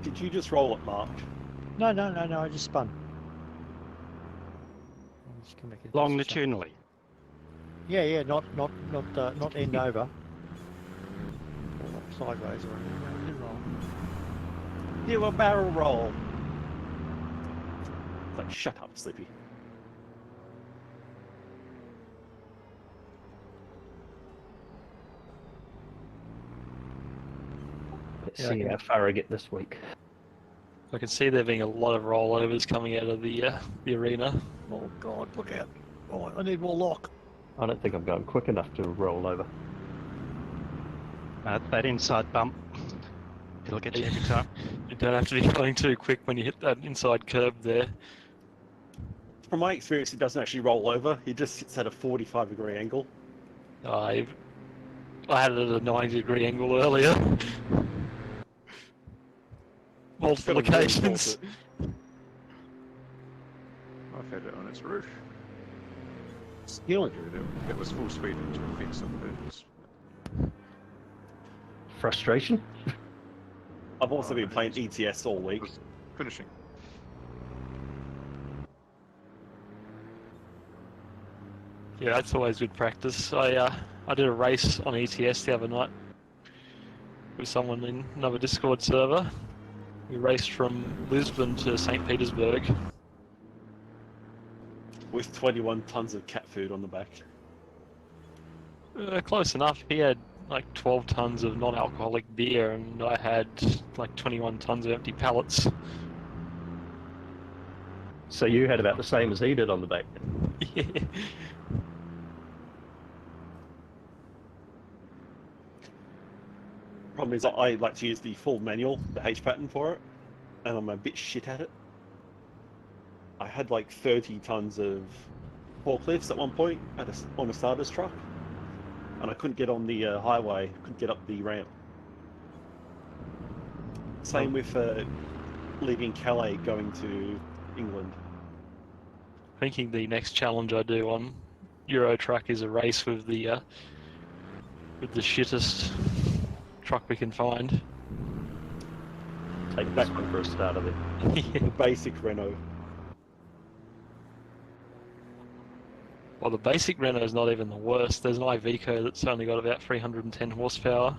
Did you just roll it, Mark? No, I just spun. I'll just come back in. Longitudinally. Yeah, not end over. Or not sideways or anything. No, didn't roll. Do a barrel roll. It's like, shut up, Slippy. Let's see how far I get this week. I can see there being a lot of rollovers coming out of the arena. Oh God, look out! Oh, I need more lock. I don't think I'm going quick enough to roll over. That inside bump, it'll get you every time. You don't have to be going too quick when you hit that inside curb there. From my experience, it doesn't actually roll over. It just sits at a 45-degree angle. I had it at a 90-degree angle earlier. Multiple occasions. I've had it on its roof. Skilling. It was full speed into a fence on purpose. Frustration? I've also been playing ETS all week. Finishing. Yeah, that's always good practice. I did a race on ETS the other night with someone in another Discord server. We raced from Lisbon to St. Petersburg. With 21 tons of cat food on the back. Close enough. He had like 12 tons of non-alcoholic beer and I had like 21 tons of empty pallets. So you had about the same as he did on the back. Yeah. Problem is, I like to use the full manual, the H pattern for it, and I'm a bit shit at it. I had like 30 tons of forklifts at one point on a starter's truck, and I couldn't get on the highway, couldn't get up the ramp. Same with leaving Calais going to England. Thinking the next challenge I do on Euro Truck is a race with the shittest truck we can find. Take this one for a starter then. Yeah. The basic Renault. Well, the basic Renault is not even the worst. There's an Iveco that's only got about 310 horsepower.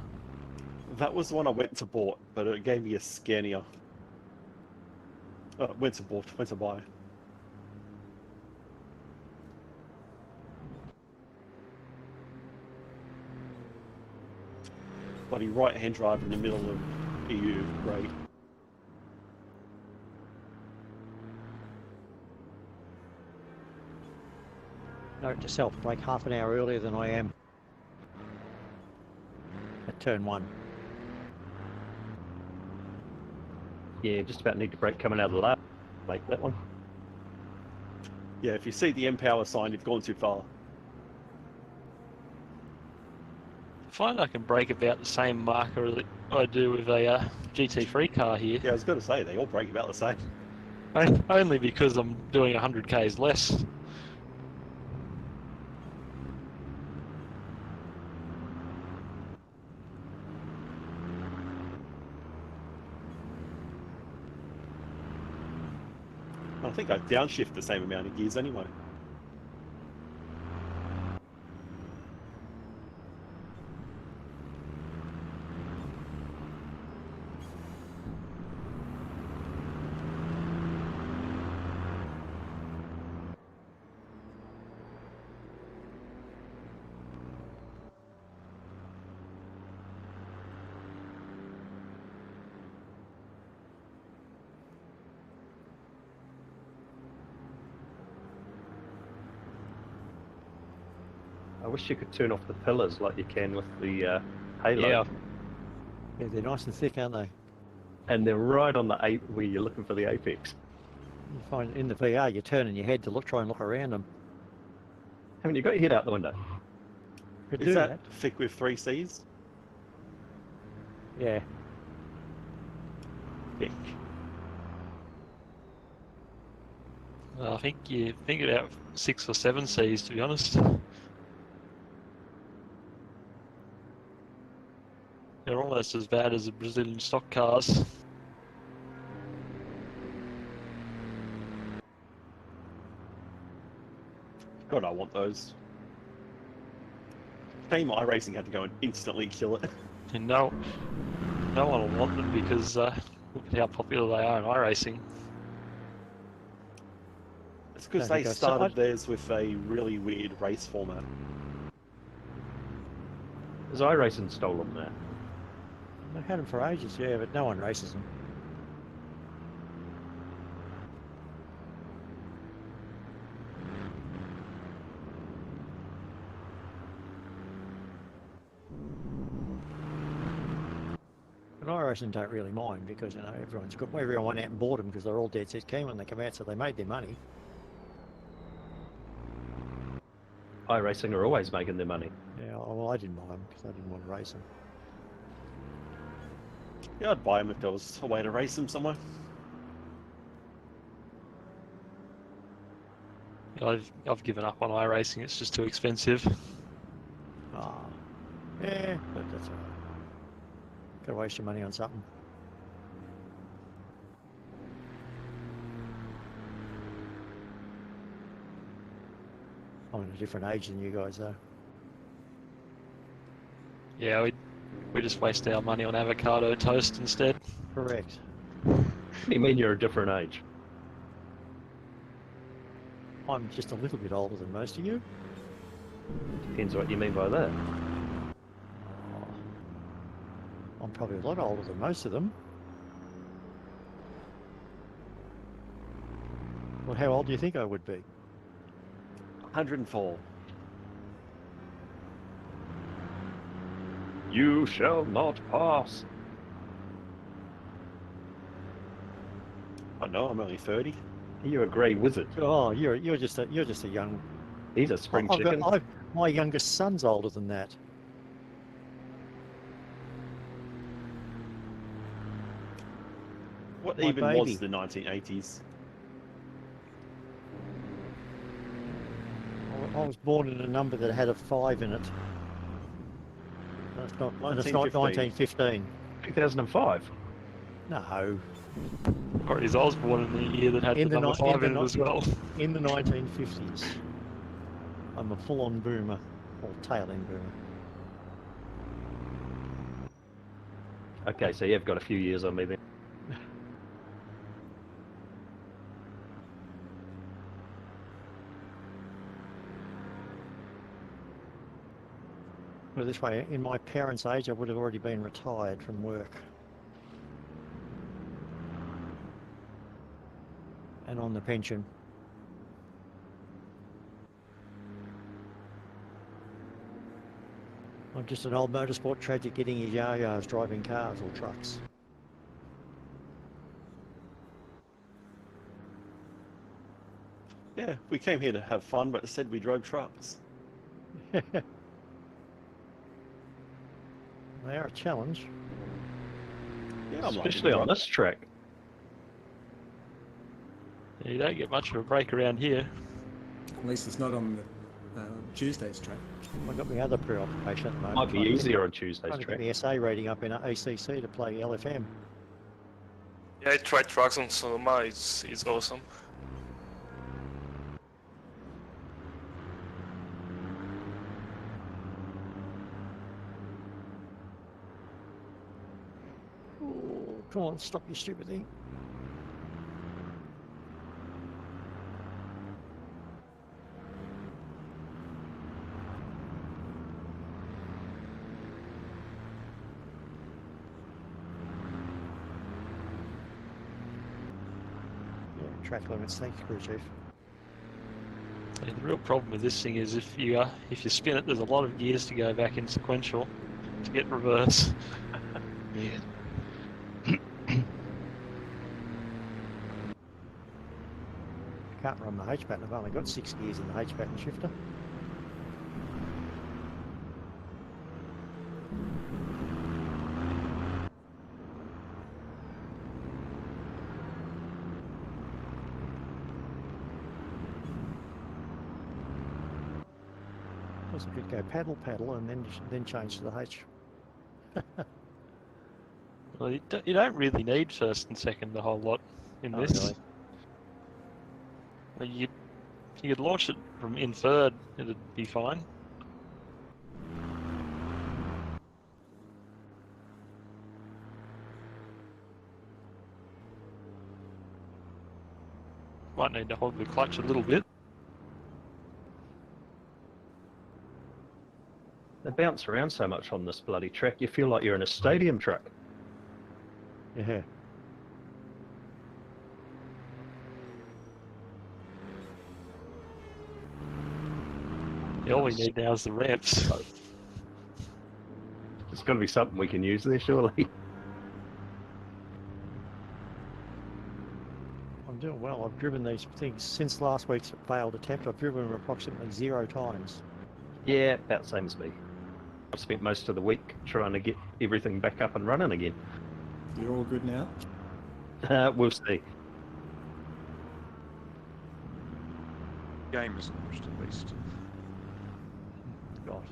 That was the one I went to bought, but it gave me a Scania. Went to buy. Bloody right-hand drive in the middle of EU, great. Note to self, break half an hour earlier than I am at turn 1. Yeah, just about need to break coming out of the lap. Make that one. Yeah, if you see the M-Power sign, you've gone too far. I find I can brake about the same marker that I do with a GT3 car here. Yeah, I was going to say, they all break about the same. Only because I'm doing 100 k's less. I think I downshift the same amount of gears anyway. I wish you could turn off the pillars like you can with the Halo. Yeah. Yeah, they're nice and thick, aren't they? And they're right on the where you're looking for the apex. You find in the VR, you're turning your head to try and look around them. Haven't you got your head out the window? Could Is do that thick with 3 Cs? Yeah. Thick. I think you think about 6 or 7 Cs, to be honest. They're almost as bad as the Brazilian stock cars. God, I want those. Shame iRacing had to go and instantly kill it. And no one will want them because look at how popular they are in iRacing. It's because Don't they think I- started theirs with a really weird race format. Has iRacing stolen that? They've had them for ages, yeah, but no one races them. But iRacing don't really mind because, you know, everyone went out and bought them because they're all dead set keen when they come out, so they made their money. iRacing are always making their money. Yeah, well, I didn't buy them because I didn't want to race them. Yeah, I'd buy them if there was a way to race them somewhere. I've given up on iRacing. It's just too expensive. Ah, yeah, but that's all right. Gotta waste your money on something. I'm at a different age than you guys, though. Yeah, we just waste our money on avocado toast instead. Correct. What do you mean you're a different age? I'm just a little bit older than most of you. Depends what you mean by that. Oh, I'm probably a lot older than most of them. Well, how old do you think I would be? 104. You shall not pass. I know, I'm only 30. You're a grey wizard. Oh, you're just a young. He's a spring I've chicken. my youngest son's older than that. What My even baby. was the 1980s? I was born in a number that had a 5 in it. That's not 1915. 2005. No, Or is I was born in the year that had In the the number ni- in 5 the in it ni- as well. in the 1950s. I'm a full-on boomer, or tail-end boomer. Okay, so you've got a few years on me then. Well, this way, in my parents' age, I would have already been retired from work. And on the pension. I'm just an old motorsport tragic getting his yo-yos driving cars or trucks. Yeah, we came here to have fun, but instead we drove trucks. They are a challenge. Yeah, I'm Especially on this track. Yeah, you don't get much of a break around here. At least it's not on the Tuesday's track. I've got my other preoccupation at the moment. Might be trying to get- easier on Tuesday's trying to track. get the SA rating up in ACC to play LFM. Yeah, I tried trucks on Sonoma. It's awesome. Oh, come on, stop your stupid thing. Yeah, track limits, thanks, crew chief. And the real problem with this thing is if you spin it, there's a lot of gears to go back in sequential to get reverse. I can't run the H pattern. I've only got 6 gears in the H pattern shifter. Plus I could go paddle and then change to the H. Well, you don't really need first and second a whole lot in Oh, this. really? Well, If you could launch it from in third, it'd be fine. Might need to hog the clutch a little bit. They bounce around so much on this bloody track, you feel like you're in a stadium truck. Yeah. Yeah, all we need now is the ramps. There's got to be something we can use there, surely. I'm doing well. I've driven these things since last week's failed attempt. I've driven them approximately 0 times. Yeah, about the same as me. I've spent most of the week trying to get everything back up and running again. You're all good now? We'll see. Game is launched at least. God.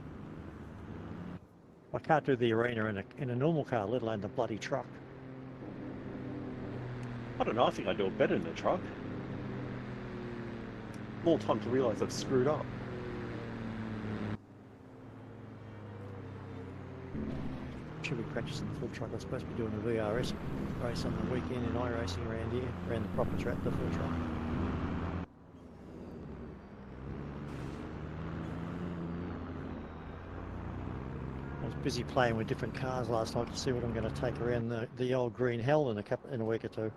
I can't do the arena in a normal car, let alone the bloody truck. I don't know, I think I do it better in the truck. More time to realise I've screwed up. Should be practicing the full truck. I'm supposed to be doing a VRS race on the weekend in iRacing around here, around the proper track, the full truck. I was busy playing with different cars last night to see what I'm going to take around the old green hell in a week or two.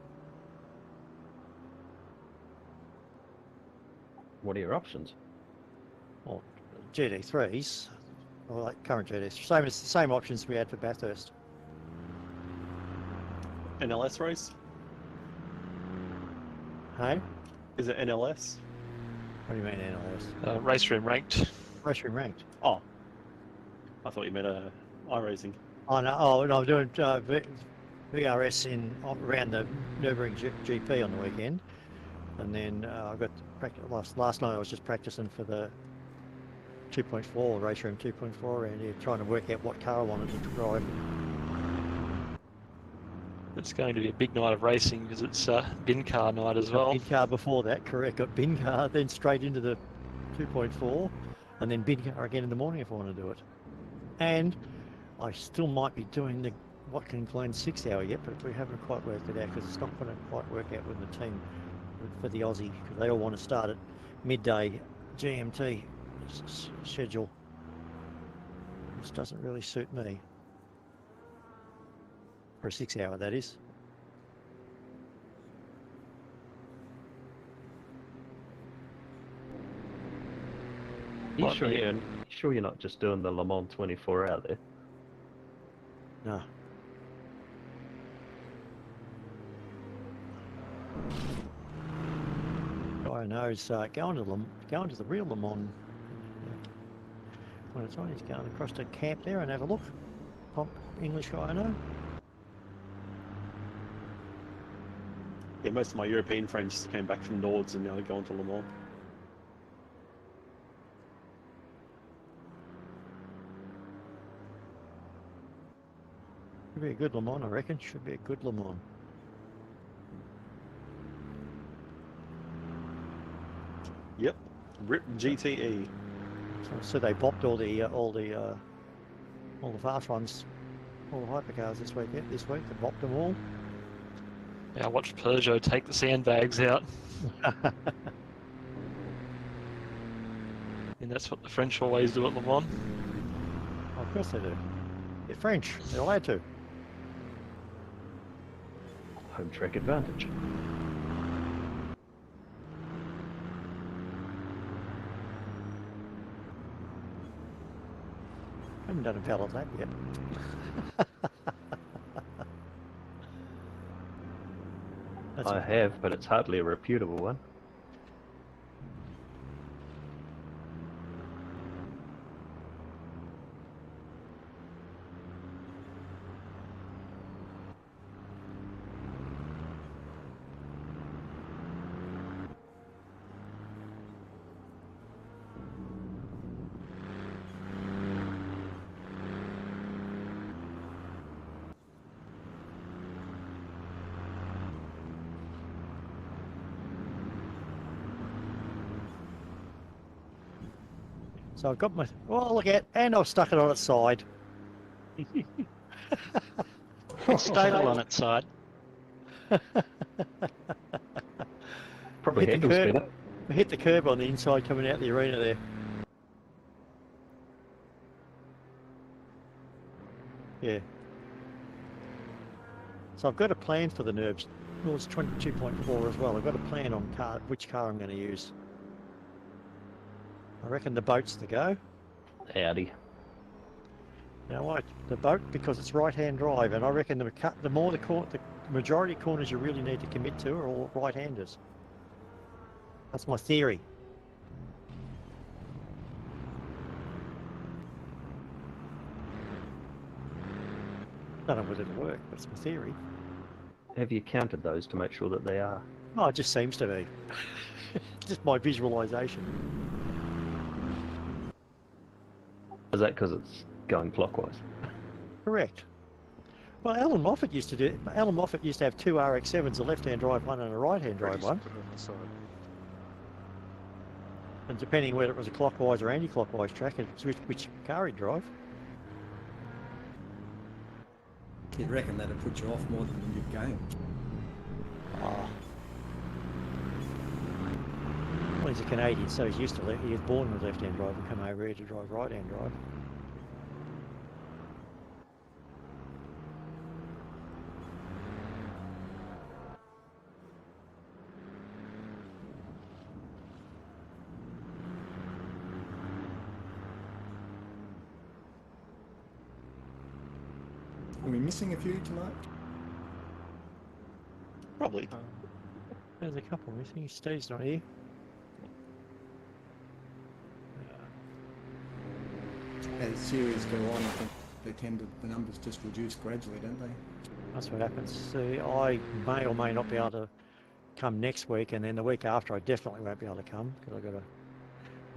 What are your options? Well, GT3s, or like current GTs, same options we had for Bathurst. NLS race? Hey? Is it NLS? What do you mean NLS? Race room ranked. Race room ranked. Oh. I thought you meant iRacing. Oh no! I'm doing VRS around the Nürburgring GP on the weekend, and then I got last night. I was just practicing for the 2.4 race room 2.4 around here, trying to work out what car I wanted to drive. It's going to be a big night of racing because it's bin car night as well. Bin car before that, correct? Got bin car, then straight into the 2.4, and then bin car again in the morning if I want to do it. And I still might be doing what can include 6 hour yet, but we haven't quite worked it out because it's not going to quite work out with the team for the Aussie because they all want to start at midday GMT schedule. This doesn't really suit me. For a 6 hour, that is. You sure you're not just doing the Le Mans 24 hour there? No. Guy I know is going to the real Le Mans. When it's on, he's going across to camp there and have a look. English guy I know. Yeah, most of my European friends came back from Nords and now they're going to Le Mans. Should be a good Le Mans, I reckon. Should be a good Le Mans. Yep, RIP GTE. So they bopped all the fast ones, all the hypercars this week. This week they bopped them all. Yeah, I watched Peugeot take the sandbags out. And that's what the French always do at Le Mans. Oh, of course they do. They're French. They're allowed to. Home track advantage. Haven't done a ballot lap yet. I have, but it's hardly a reputable one. So I've got my, well, look at, and I've stuck it on its side. It's stable on its side. Probably Hit the handles curb. better. I hit the curb on the inside coming out the arena there. Yeah. So I've got a plan for the NERBs. Well, it's 22.4 as well. I've got a plan on which car I'm going to use. I reckon the boat's the go. Audi. You know what? The boat, because it's right-hand drive, and I reckon the majority of corners you really need to commit to are all right-handers. That's my theory. Don't know whether it'll work, but it's my theory. Have you counted those to make sure that they are? Oh, it just seems to be. Just my visualisation. Is that because it's going clockwise? Correct. Well, Alan Moffat used to do. Alan Moffat used to have two RX-7s, a left-hand drive one and a right-hand drive Ready one. to put it on the side. And depending whether it was a clockwise or anti-clockwise track, it was which car he'd drive. You'd reckon that'd put you off more than a good game. Oh. Well, he's a Canadian, so he's used to he was born with left-hand drive and come over here to drive right-hand drive. Are we missing a few tonight? Probably. There's a couple missing. Steve's not here. As series go on, I think the numbers just reduce gradually, don't they? That's what happens. See, I may or may not be able to come next week, and then the week after I definitely won't be able to come because I've got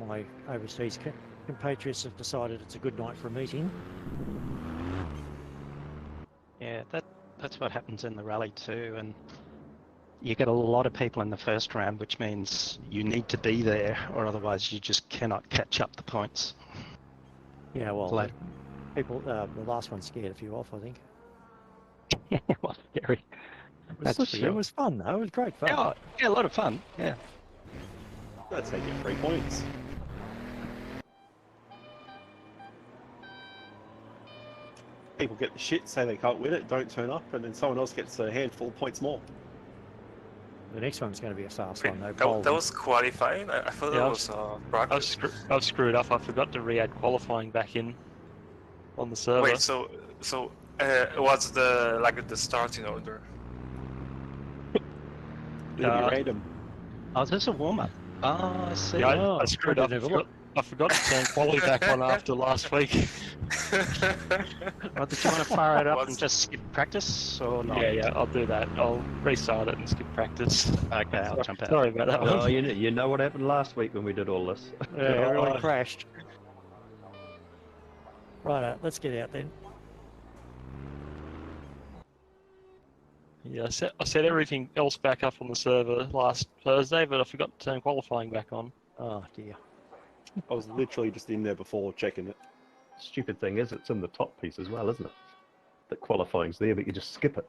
my overseas compatriots have decided it's a good night for a meeting. Yeah, that's what happens in the rally too, and you get a lot of people in the first round, which means you need to be there, or otherwise you just cannot catch up the points. Yeah, well, Glad. people, the last one scared a few off, I think. It was scary. It was That's slippery. sure. It was fun though. It was great fun. Yeah, a lot of fun. Yeah. That's how you get 3 points. People get the shit, say they can't win it, don't turn up, and then someone else gets a handful of points more. The next one's going to be a fast Wait, one though. that was qualifying? I thought Yeah, that I was was- practice. I've screwed up. I forgot to re-add qualifying back in on the server. Wait, so what's the starting order? It'll Uh, be random. Oh, this is a warm-up. Oh, I see. Yeah, Oh, I screwed up. I didn't have a I forgot to turn quali back on after last week. Well, did you want to fire it up What's- and just skip practice, or not? Yeah, I'll do that. I'll restart it and skip practice. Okay, I'll jump out. Sorry about that one. Oh, you know what happened last week when we did all this? Yeah, everyone Oh. crashed. Right, let's get out then. Yeah, I set everything else back up on the server last Thursday, but I forgot to turn qualifying back on. Oh dear. I was literally just in there before checking it. Stupid thing is, it's in the top piece as well, isn't it? That qualifying's there, but you just skip it.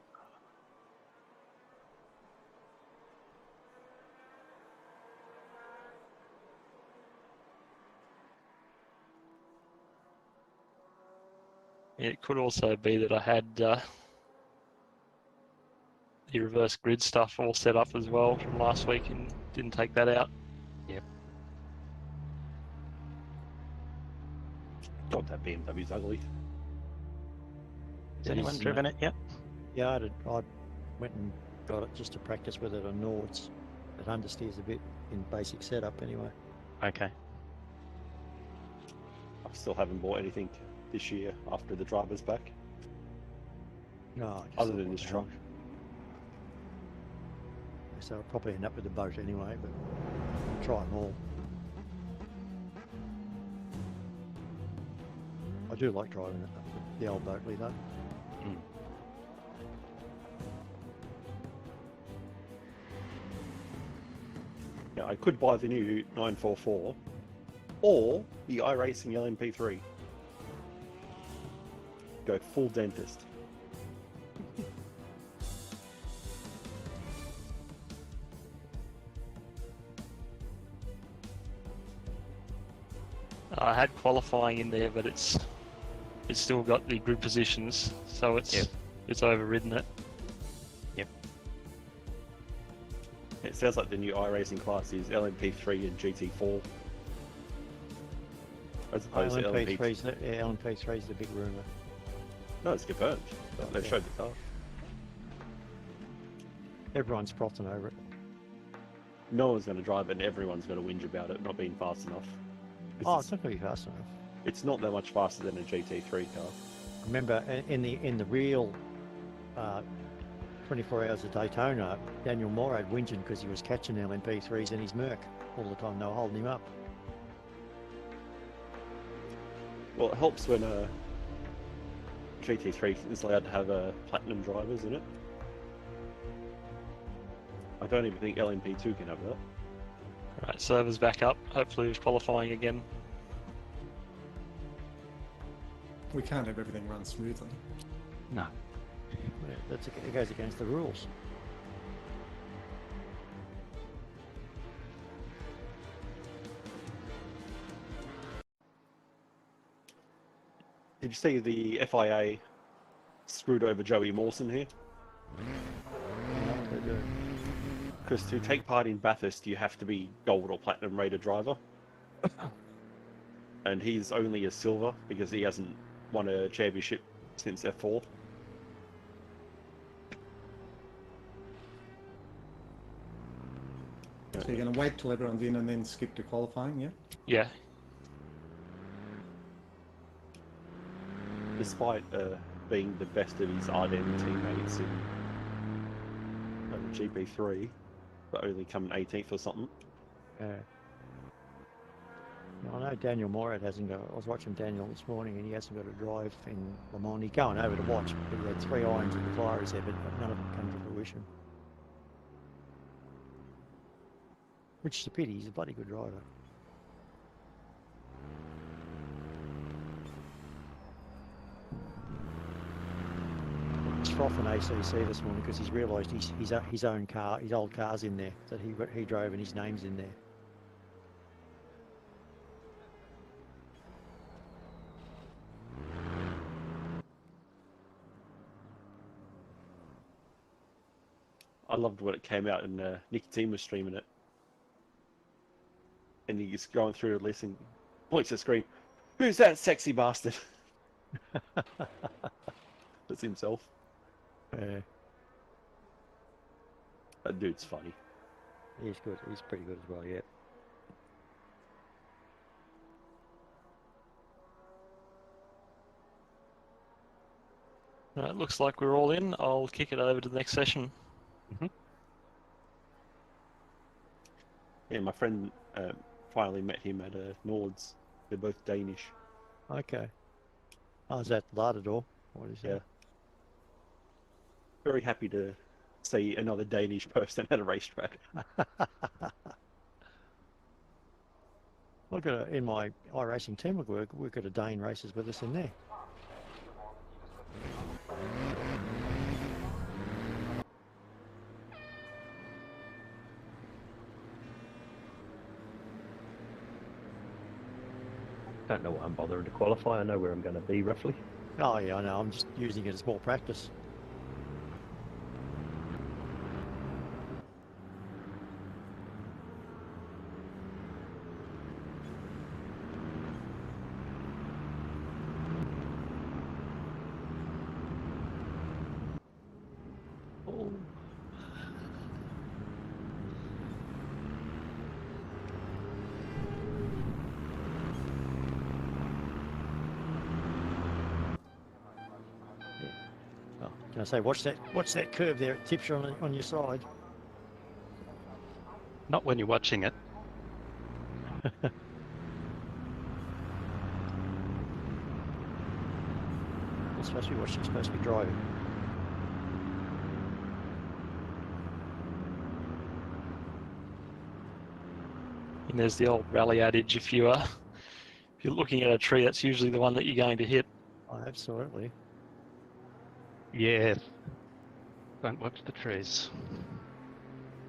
It could also be that I had the reverse grid stuff all set up as well from last week and didn't take that out. God, that BMW's ugly. Has anyone driven it yet? Yeah, I went and got it just to practice with it on Nords. It understeers a bit in basic setup anyway. Okay. I still haven't bought anything this year after the driver's back, No, I just other thought, than what this the hell. truck. So I'll probably end up with the boat anyway, but I'll try them all. I do like driving it, the old Boatley though. Yeah, I could buy the new 944, or the iRacing LMP3. Go full dentist. I had qualifying in there, but it's still got the grid positions, so it's overridden it. It sounds like the new iRacing class is LMP3 and GT4. As opposed to LMP3. LMP3 is the big rumour. No, it's confirmed. They showed the car. Everyone's frothing over it. No one's going to drive it and everyone's going to whinge about it not being fast enough. Oh, it's not going to be fast enough. It's not that much faster than a GT3 car. Remember, in the real 24 Hours of Daytona, Daniel Morad whinging because he was catching LMP3s in his Merc all the time. They were holding him up. Well, it helps when a GT3 is allowed to have platinum drivers in it. I don't even think LMP2 can have that. Right, server's back up. Hopefully it's qualifying again. We can't have everything run smoothly. No. Yeah, it goes against the rules. Did you see the FIA screwed over Joey Mawson here? Because to take part in Bathurst, you have to be gold or platinum rated driver. And he's only a silver because he hasn't won a championship since F4. So you're going to wait till everyone's in and then skip to qualifying, yeah? Yeah. Despite being the best of his Ardennes teammates in GP3, but only coming 18th or something. Yeah. I know Daniel Morad hasn't got. I was watching Daniel this morning, and he hasn't got a drive in Le Mans. He's going over to watch, but he had 3 irons in the fires there, but none of them come to fruition. Which is a pity. He's a bloody good driver. He's frothing ACC this morning because he's realised his own car, his old car's in there that he drove, and his name's in there. I loved when it came out and Nicky Team was streaming it. And he's going through the list and points to the screen. Who's that sexy bastard? That's himself. Yeah, That dude's funny. he's good. He's pretty good as well, yeah. Right, looks like we're all in. I'll kick it over to the next session. Yeah, my friend finally met him at Nords. They're both Danish. Okay. Oh, is that Lardador? What is Yeah. that? Very happy to see another Danish person at a racetrack. Look at in my iRacing team, we've got a Dane races with us in there. Don't know why I'm bothering to qualify. I know where I'm going to be roughly. Oh yeah, I know. I'm just using it as more practice. Oh. Oh, can I say, watch that curve there? It tips you on your side. Not when you're watching it. Especially what she's supposed to be driving. And there's the old rally adage: if you If you're looking at a tree, that's usually the one that you're going to hit. Oh, absolutely. Yeah. Don't watch the trees.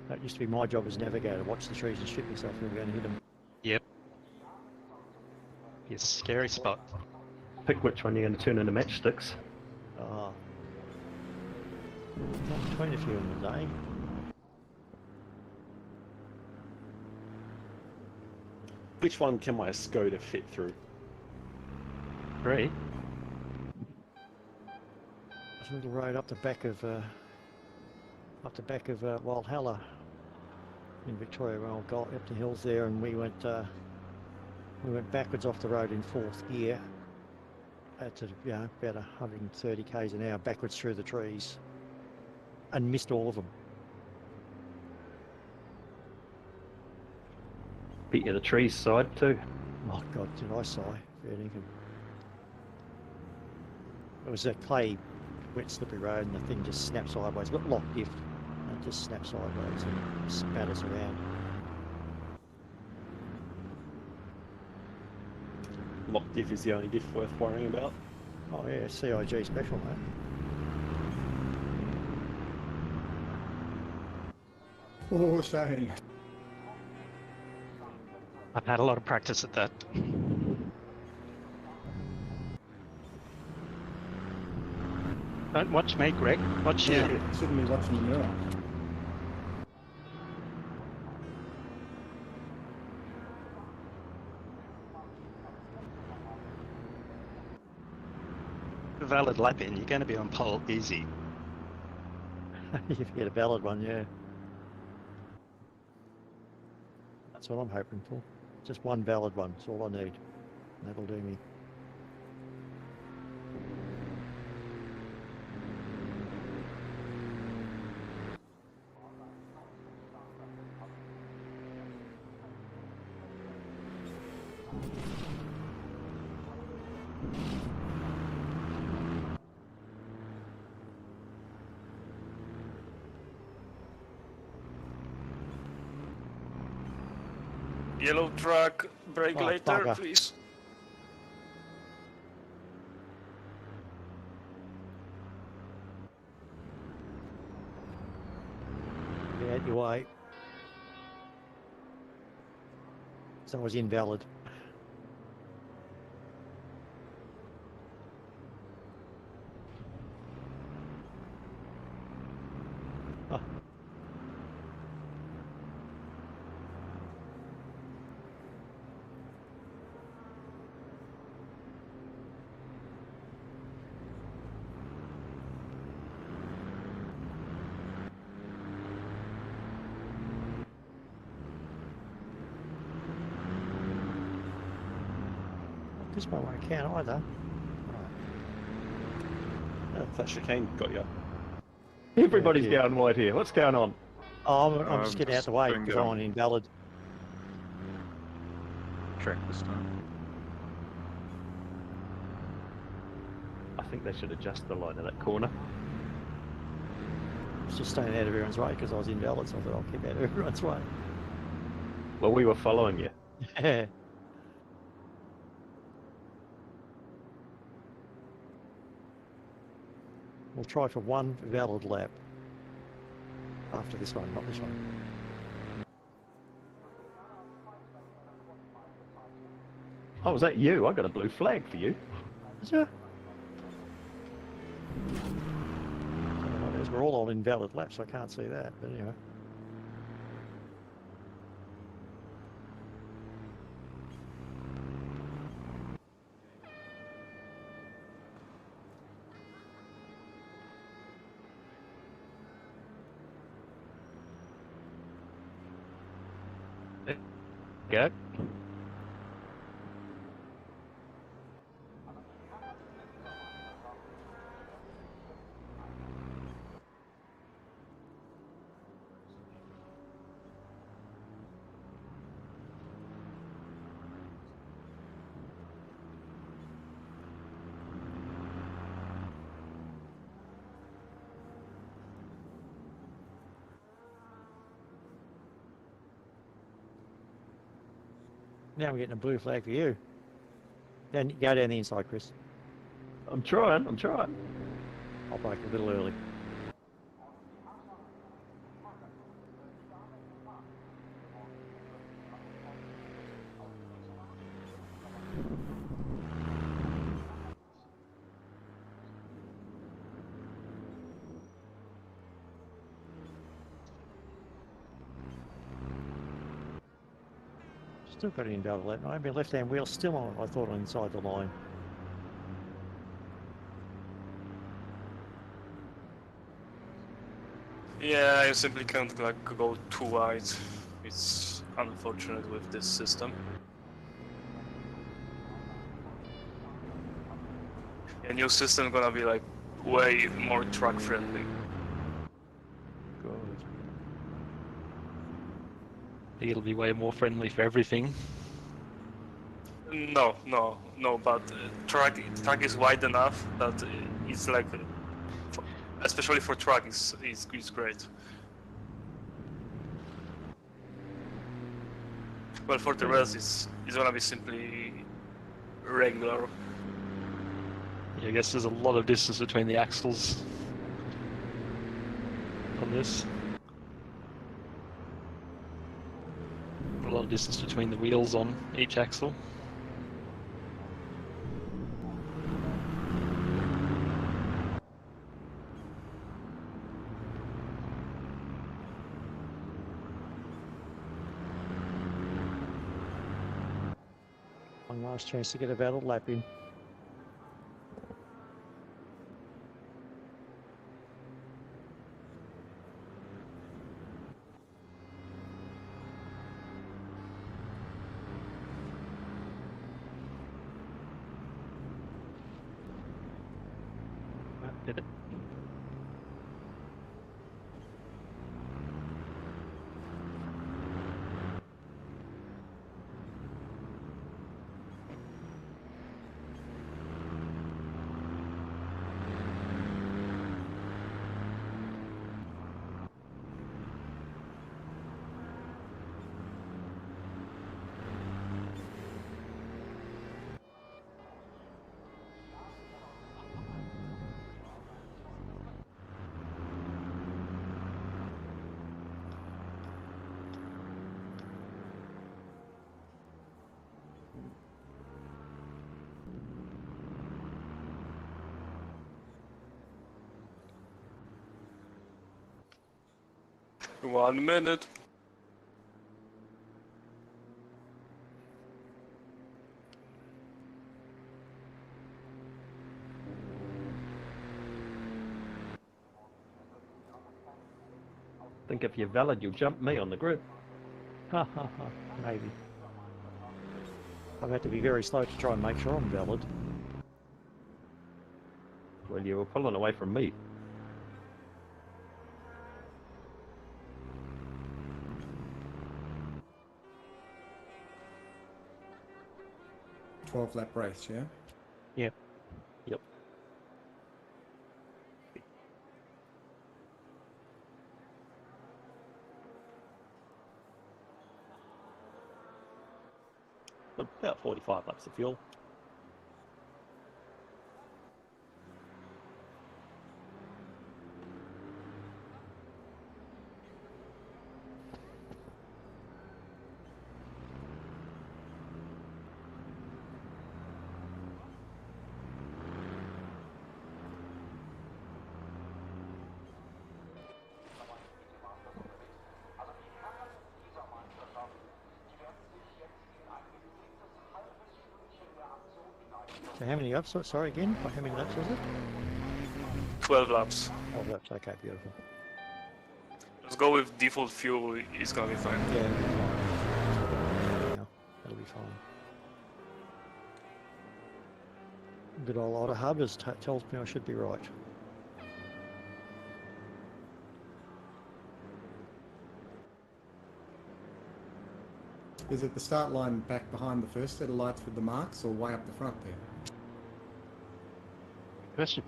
That used to be my job as navigator, watch the trees and shit myself if we were going to hit them. Yep. It's a scary spot. Pick which one you're going to turn into matchsticks. Oh. Not between a few in the day. Which one can my Skoda fit through? 3. There's a little road up the back of Walhalla in Victoria. When I got up the hills there, and we went backwards off the road in 4th gear at about 130 k's an hour backwards through the trees, and missed all of them. Beat you the trees side too. Oh God, did I sigh? It was a clay, wet, slippery road, and the thing just snapped sideways. Got locked diff, and it just snapped sideways and spat us around. Lock diff is the only diff worth worrying about. Oh yeah, CIG special, mate. Oh, Shane. I've had a lot of practice at that. Don't watch me, Greg. Watch you. Shouldn't be watching the mirror. Valid lap in, you're going to be on pole easy. If you get a valid one, yeah. That's what I'm hoping for. Just one valid one, that's all I need. That'll do me. Yellow truck, brake Oh, later, bugger. please. Get out your way. So I was invalid. Oh. This one won't count either. Oh, that chicane got you. Everybody's Yeah. going white here. What's going on? Oh, I'm just getting out the way doing because good. I'm invalid. Track this time. I think they should adjust the line of that corner. I was just staying out of everyone's way because I was invalid, so I thought I'll keep out of everyone's way. Well, we were following you. Yeah. We'll try for one valid lap after this one, not this one. Oh, was that you? I got a blue flag for you. Is there? We're all on invalid laps, so I can't see that, but anyway. Go. Now we're getting a blue flag for you. Then go down the inside, Chris. I'm trying. I'm trying. I'll break a little early. Still got it in double that. My left-hand wheel still on. I thought inside the line. Yeah, you simply can't like go too wide. It's unfortunate with this system. A new system gonna be like way more truck friendly. God. I think it'll be way more friendly for everything. No, but track is wide enough that it's like, especially for truck, it's great. Well, for the rest, it's gonna be simply regular. Yeah, I guess there's a lot of distance between the axles on this. A lot of distance between the wheels on each axle. One last chance to get a valid lap in. Did it? One minute. Think if you're valid, you'll jump me on the grid. Ha ha ha. Maybe. I've had to be very slow to try and make sure I'm valid. Well, you were pulling away from me. Lap race, yeah? Yep. Yep. About 45 laps of fuel. So how many laps? Sorry again. How many laps was it? 12 laps. 12 laps. Okay, beautiful. Let's go with default fuel. It's gonna be fine. Yeah, it'll be fine. Yeah, that'll be fine. Good old Otter Hubbers tells me I should be right. Is it the start line back behind the first set of lights with the marks, or way up the front there? Question.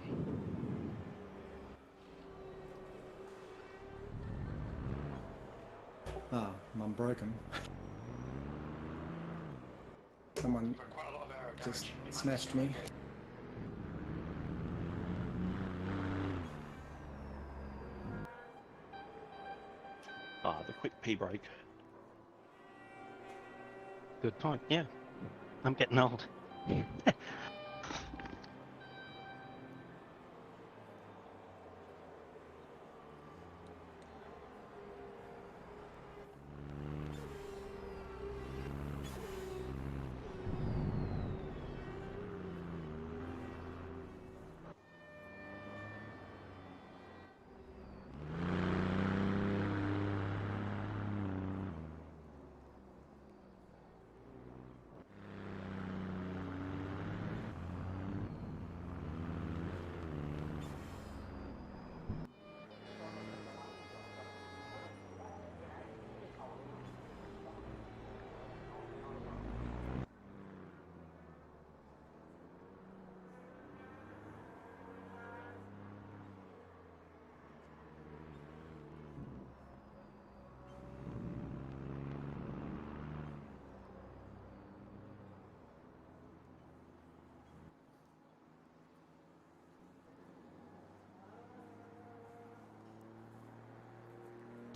Ah, I'm broken. Someone... just smashed me. Ah, the quick pee break. Good point. Yeah, I'm getting old.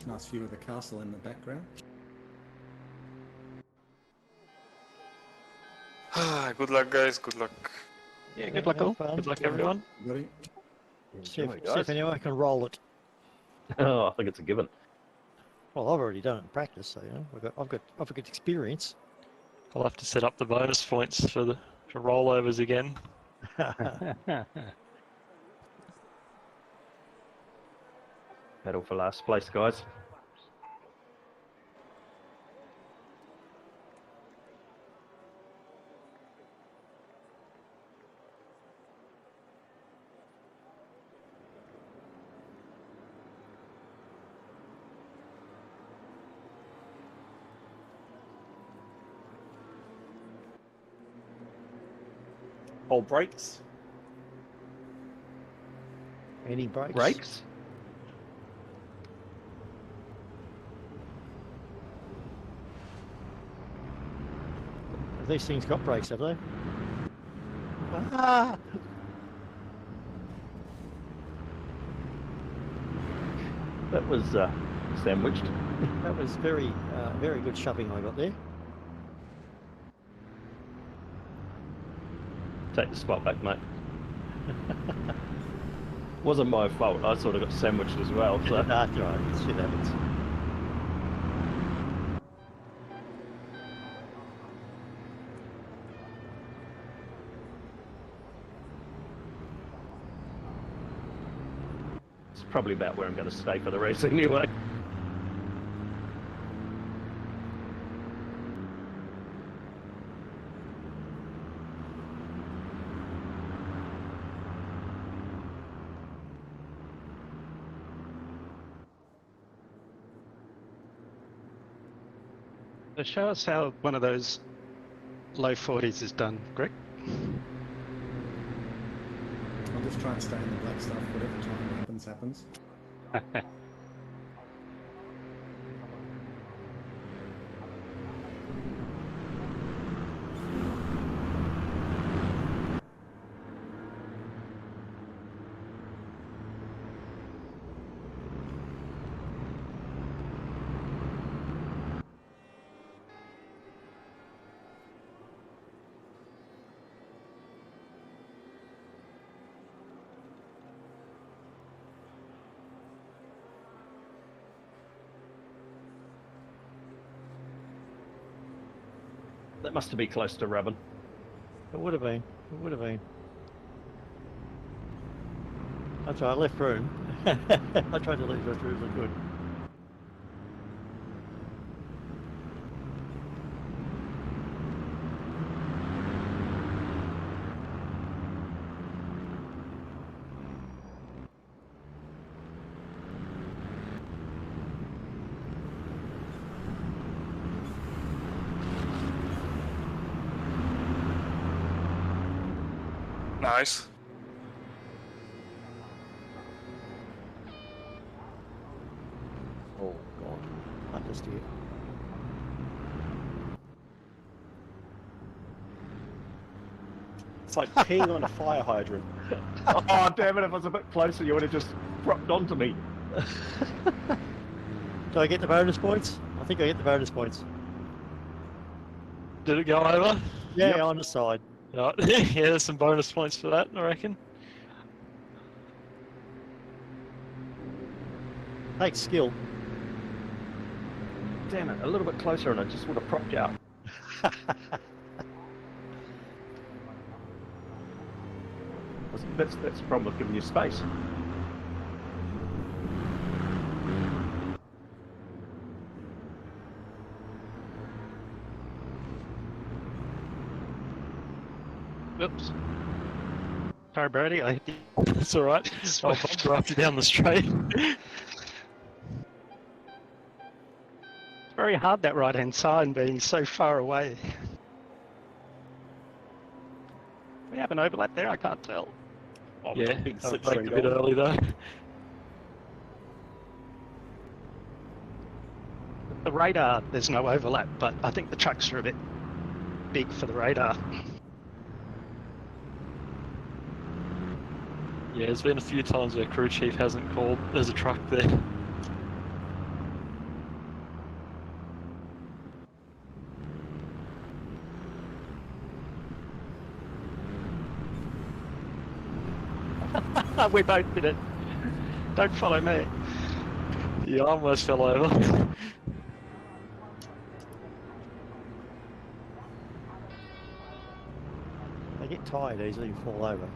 Nice view of the castle in the background. Good luck, guys. Good luck. Yeah, good luck all. Good luck, everyone. Buddy. See Enjoy, if anyone can roll it. Oh, I think it's a given. Well, I've already done it in practice, so you know, I've got experience. I'll have to set up the bonus points for rollovers again. Battle for last place, guys. Hold brakes. Any breaks? Brakes? Have these things got brakes, have they? Ah! That was sandwiched. That was very good shoving I got there. Take the spot back, mate. Wasn't my fault. I sort of got sandwiched as well. So That's right. Shit happens. it's probably about where I'm going to stay for the race anyway. So show us how one of those low 40s is done, Greg. I'll just try and stay in the black stuff. Whatever time happens, happens. That must have been close to rubbing. It would have been. It would have been. That's right. I left room. I tried to leave left room as I could. Nice. Oh God, understeer. It's like peeing on a fire hydrant. Oh, damn it, if I was a bit closer, you would have just dropped onto me. Do I get the bonus points? I think I get the bonus points. Did it go over? Yeah, Yep. on the side. Right. Yeah, there's some bonus points for that, I reckon. Takes skill. Damn it, a little bit closer and I just would have propped you up. That's the problem with giving you space. Oops. Sorry, Brody. I hit the... That's alright. I'll drive you down the straight. It's very hard, that right-hand side, being so far away. We have an overlap there, I can't tell. Oh, Yeah, big I slipstream braked a bit going. early though. The radar, there's no overlap, but I think the trucks are a bit big for the radar. Yeah, there's been a few times where crew chief hasn't called there's a truck there. We both did it. Don't follow me. Yeah, I almost fell over. They get tired easily and fall over.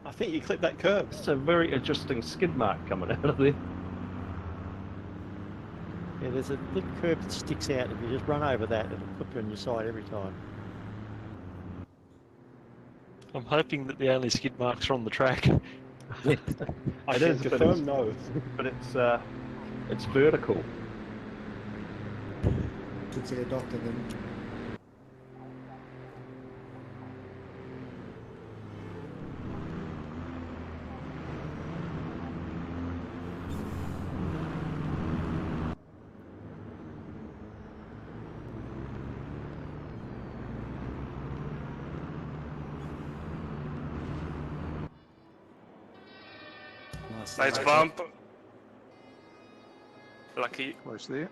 I think you clipped that curb. It's a very interesting skid mark coming out of there. Yeah, there's a little curb that sticks out. If you just run over that, it'll put you on your side every time. I'm hoping that the only skid marks are on the track. I It can is, but confirm it's- no. But it's vertical. Should see a doctor then. Nice bump. Lucky. Close there.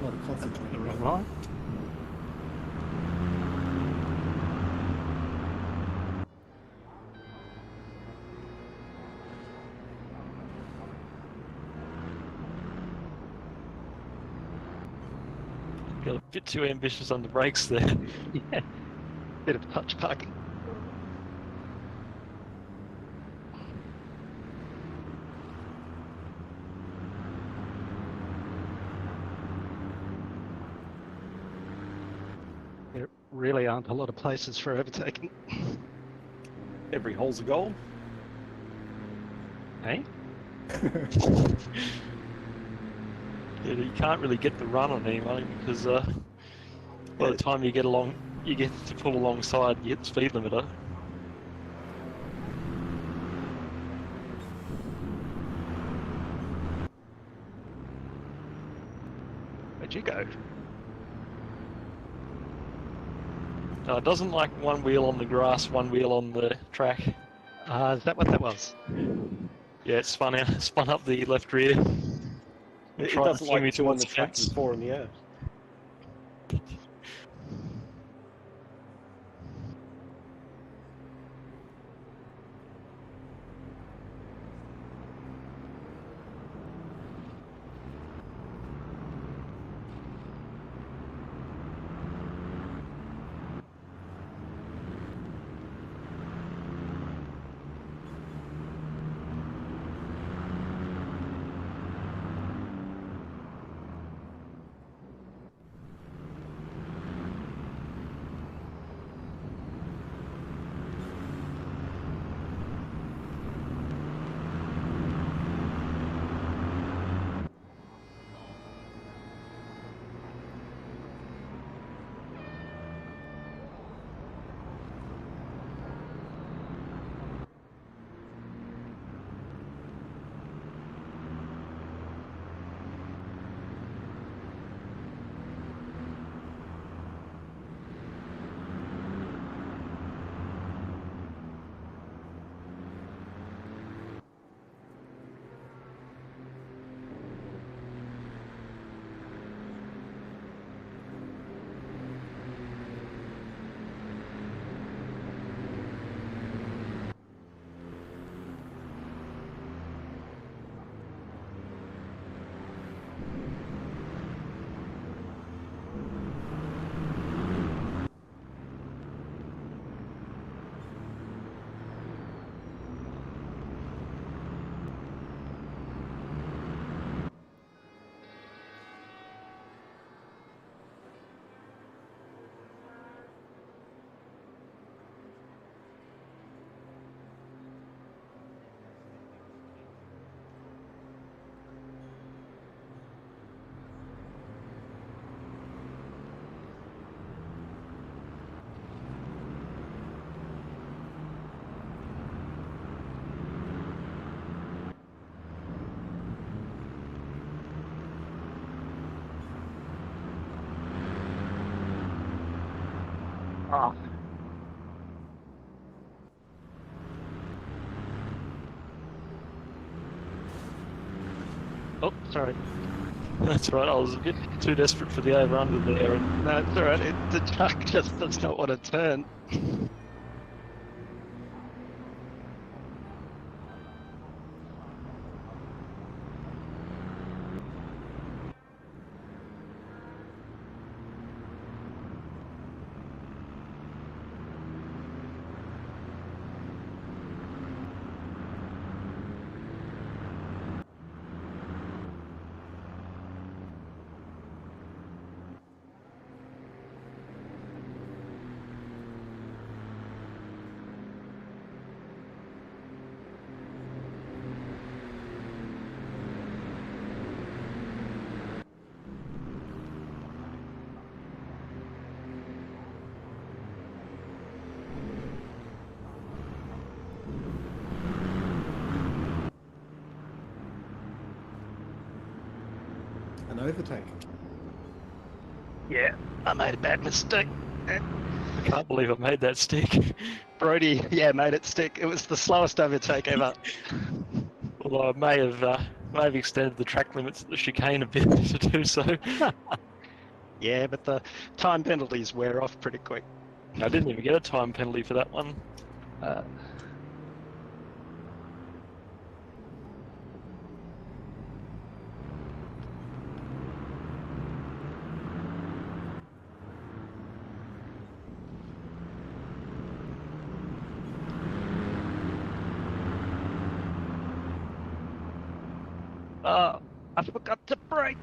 A lot of concentrating. Right. Got a bit too ambitious on the brakes there. Yeah. Bit of touch parking. There really aren't a lot of places for overtaking. Every hole's a goal. Hey? Yeah, you can't really get the run on anyone because by the time you get to pull alongside, you hit the speed limiter. Where'd you go? No, it doesn't like one wheel on the grass, one wheel on the track. Is that what that was? Yeah, it spun up the left rear. It Tried to doesn't swing me like two on towards the track fence. and four in the air. Oh, sorry. That's right, I was a bit too desperate for the over-under there. And No, it's alright. The truck just does not want to turn. An overtake. Yeah, I made a bad mistake. I can't believe I made that stick. Brody, yeah, made it stick. It was the slowest overtake ever. Although I may have extended the track limits at the chicane a bit to do so. Yeah, but the time penalties wear off pretty quick. I didn't even get a time penalty for that one. Uh, oh, I forgot to brake.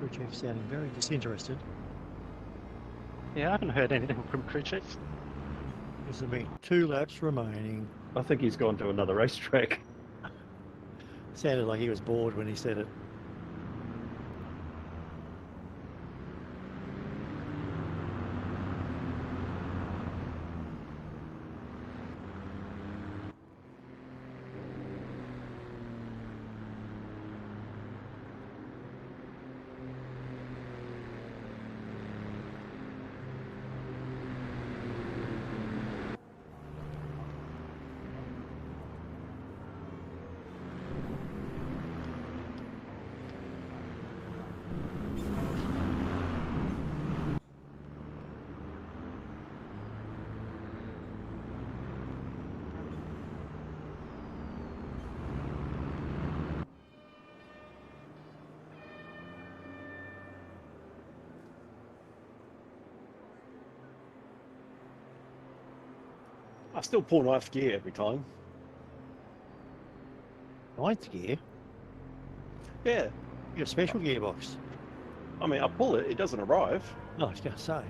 Crew chief sounding very disinterested. Yeah, I haven't heard anything from crew chief. This will be 2 laps remaining. I think he's gone to another racetrack. Sounded like he was bored when he said it. I still pull 9th gear every time. 9th gear? Yeah. You got a special gearbox. I mean, I pull it, it doesn't arrive. Oh, I was going to say.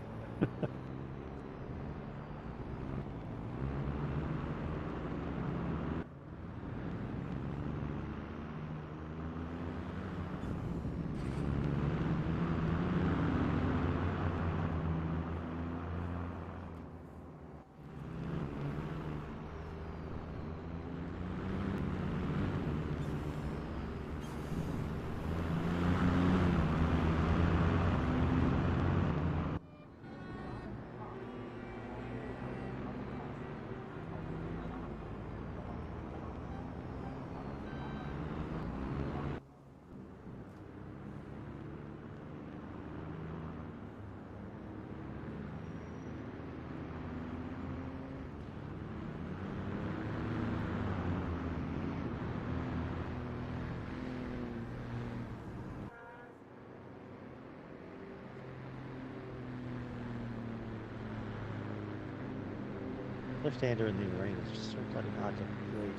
Left-hander in the arena is so bloody hard to read.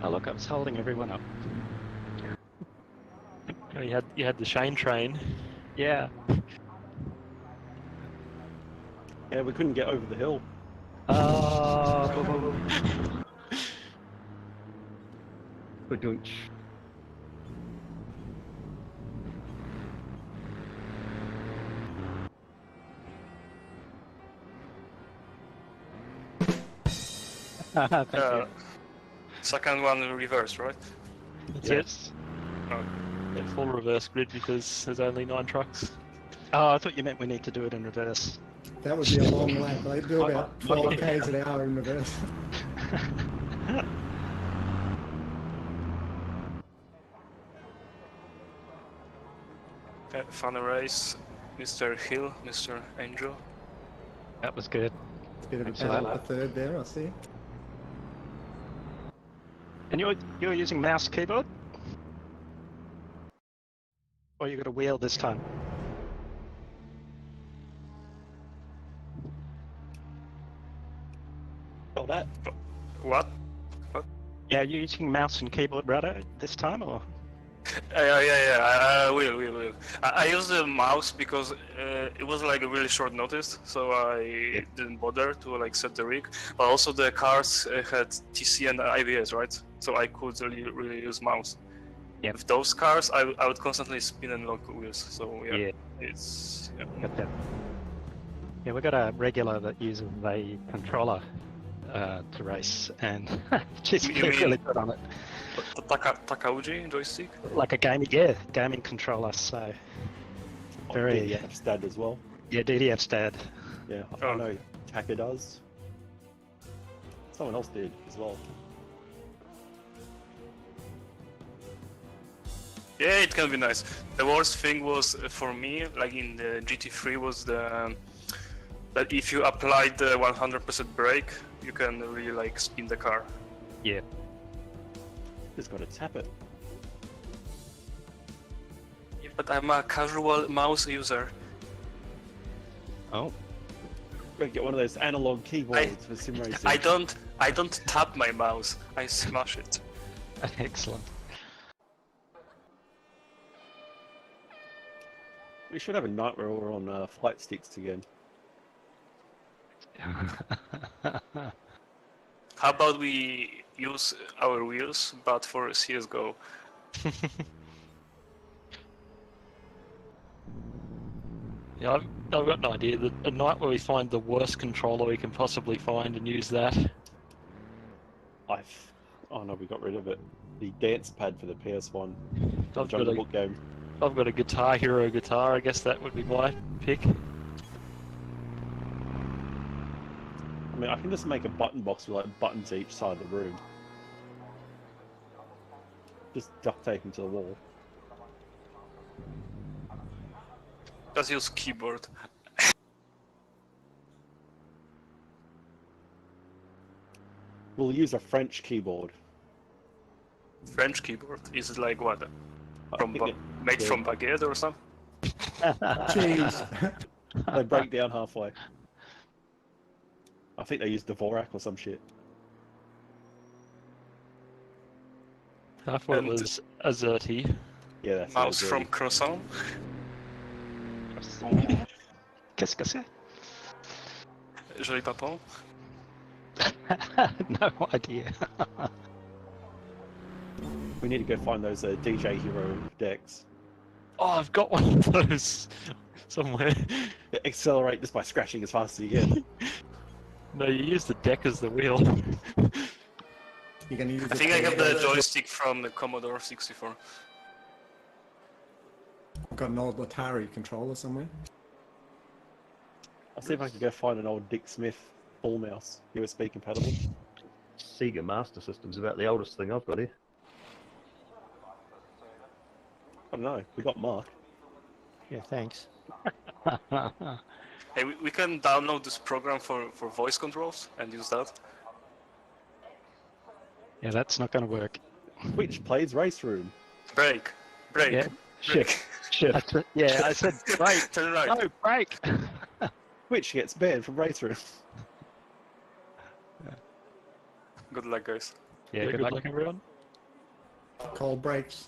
Oh look, I was holding everyone up. Oh, you had the Shane train. Yeah. Yeah, we couldn't get over the hill. Badunch. Thank you. Second one reverse, right? Yes. Yeah, full reverse grid because there's only 9 trucks. Oh, I thought you meant we need to do it in reverse. That would be a long lap. They do about 12 k's an hour in reverse. Fun race, Mr. Hill, Mr. Angel. That was good. It's a bit of a Thanks for battle that. for third there, I see. And you're using mouse keyboard? Or you got a wheel this time? Got that. What? Yeah, you're using mouse and keyboard rudder this time, or? Yeah, I will. I used the mouse because it was like a really short notice, so I didn't bother to like set the rig. But also the cars had TC and IBS, right? So I could really use mouse. Yep. With those cars, I would constantly spin and lock wheels. So Yeah. it's Got that. Yeah, we got a regular that uses a controller to race, and she's You mean- really good on it. the Takauji joystick. Like a gaming controller. So very DDF stat as well. yeah, DDF stad. Yeah, I Oh. know Taka does. Someone else did as well. Yeah, it can be nice. The worst thing was for me, like in the GT3, was the that if you applied the 100% brake, you can really like spin the car. Yeah. Just gotta tap it. Yeah, but I'm a casual mouse user. Oh. Gotta get one of those analog keyboards for sim racing. I don't tap my mouse. I smash it. Excellent. We should have a night where we're on flight sticks again. How about we use our wheels, but for CS:GO? Yeah, I've got an idea. That a night where we find the worst controller we can possibly find and use that. Oh no, we got rid of it. The dance pad for the PS1. The I've got Jungle a- Book game. I've got a Guitar Hero guitar. I guess that would be my pick. I mean, I can just make a button box with like buttons each side of the room. Just duct tape them to the wall. Just use keyboard. We'll use a French keyboard. French keyboard. Is it like what? From think made yeah. from baguette or something? Cheese. They break down halfway. I think they use Dvorak or some shit. I thought And- it was Azerty. Yeah, that's Mouse it, from Croissant? Qu'est-ce que c'est? Joli Papon? No idea. We need to go find those DJ Hero decks. Oh, I've got one of those somewhere. Accelerate this by scratching as fast as you can. No, you use the deck as the wheel. You're gonna use I think I have the joystick from the Commodore 64. I've got an old Atari controller somewhere. I'll see if I can go find an old Dick Smith ball mouse, USB compatible. Sega Master System's about the oldest thing I've got here. I don't know, we got Mark. Yeah, thanks. Hey, we can download this program for voice controls and use that. Yeah, that's not going to work. Which plays Race Room? Break. Yeah. Break. That's it. Yeah, I said break. Turn right. No, break. Which gets banned from Race Room? Good luck, guys. Yeah, Good luck, everyone. Cold breaks.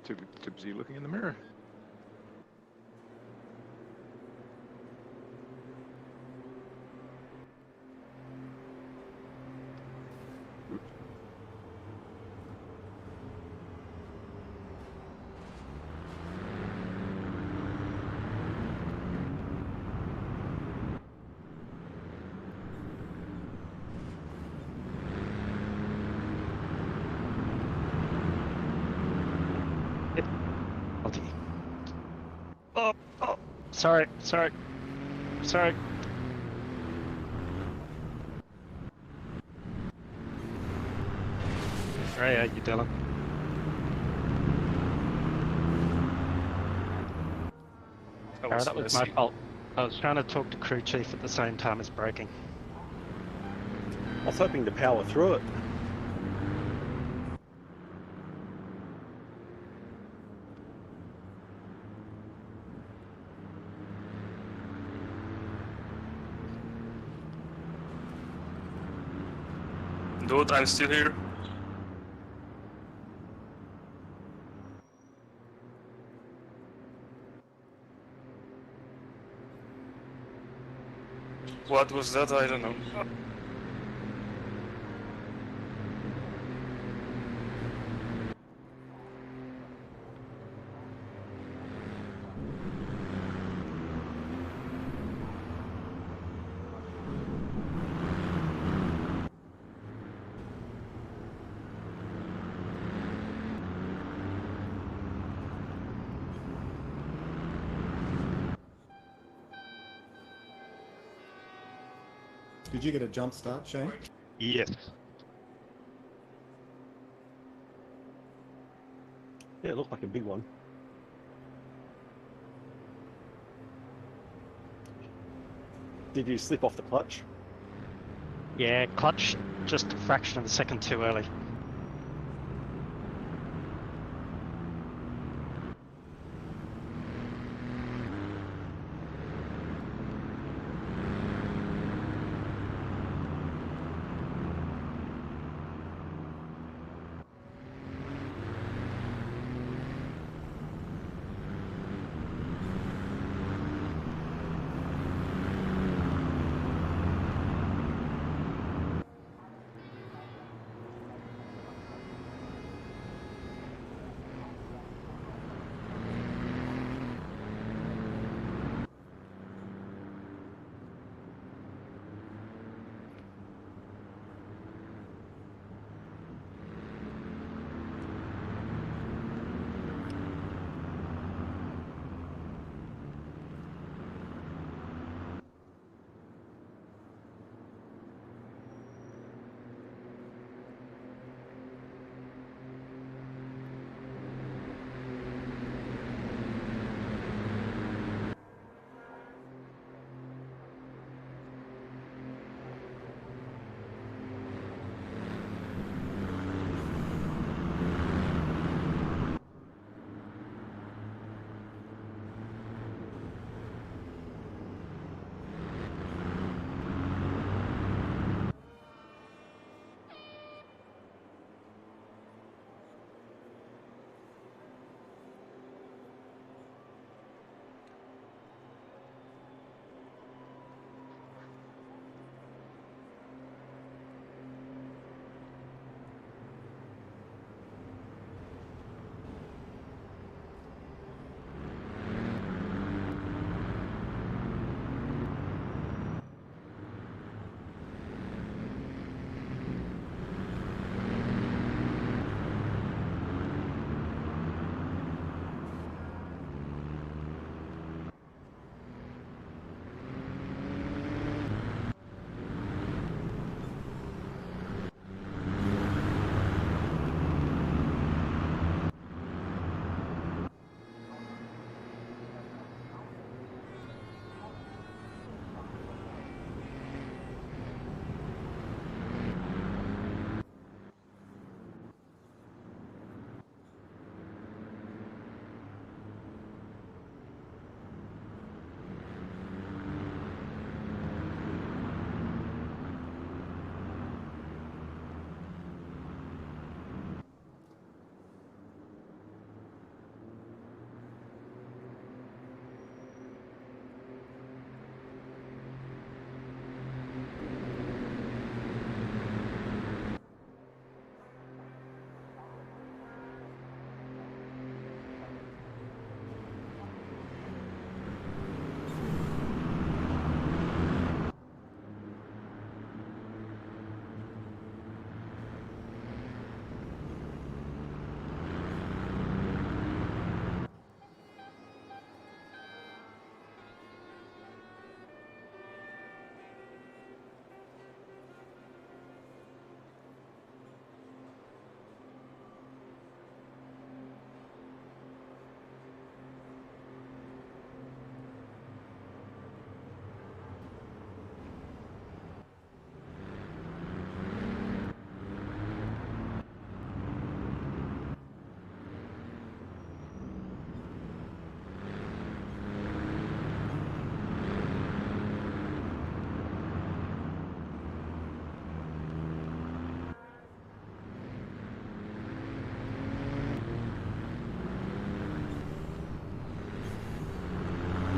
Too busy looking in the mirror. Okay. Oh, sorry. Right, how you Dylan? That was my fault. I was trying to talk to crew chief at the same time as braking. I was hoping to power through it. Dude, I'm still here. What was that? I don't know. Did you get a jump start, Shane? Yes. Yeah, it looked like a big one. Did you slip off the clutch? Yeah, clutch just a fraction of a second too early.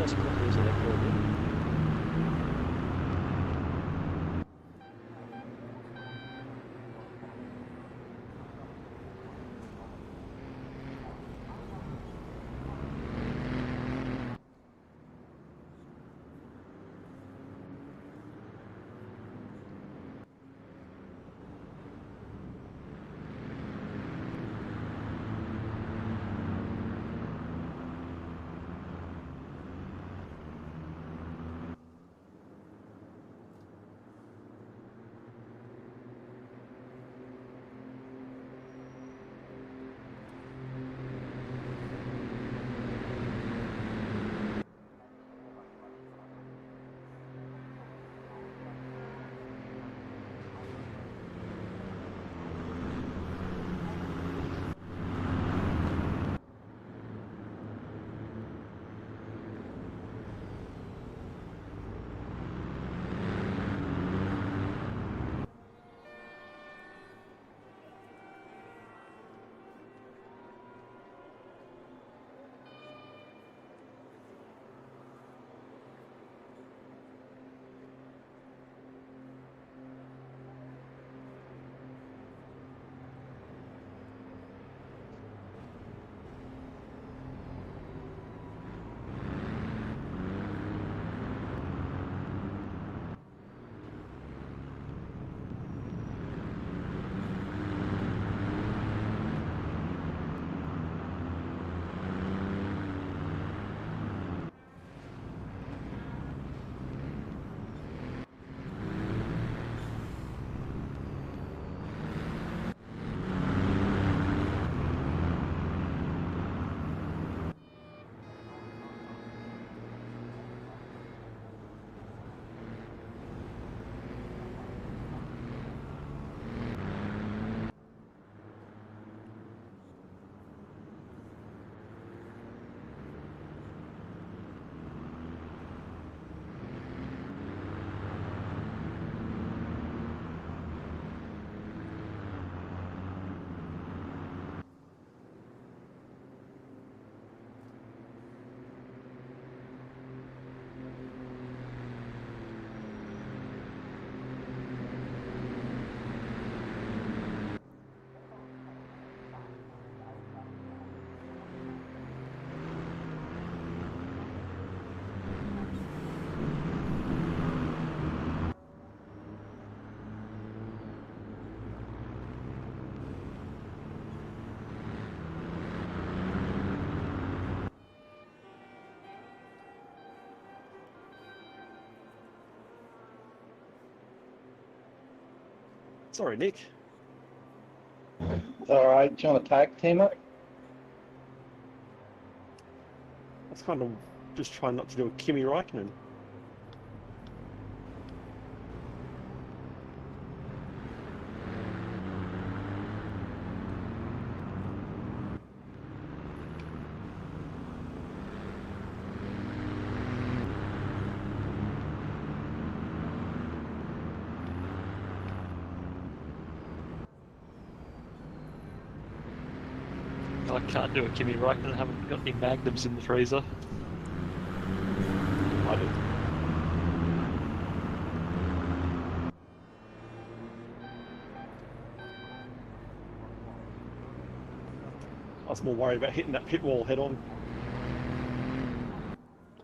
That's quickly as that corner. Sorry, Nick. It's alright, do you want to tag team it? I was kind of just trying not to do a KiwiRaceroom. I can't do a KiwiRaceroom. I haven't got any magnums in the freezer. I do. I was more worried about hitting that pit wall head on.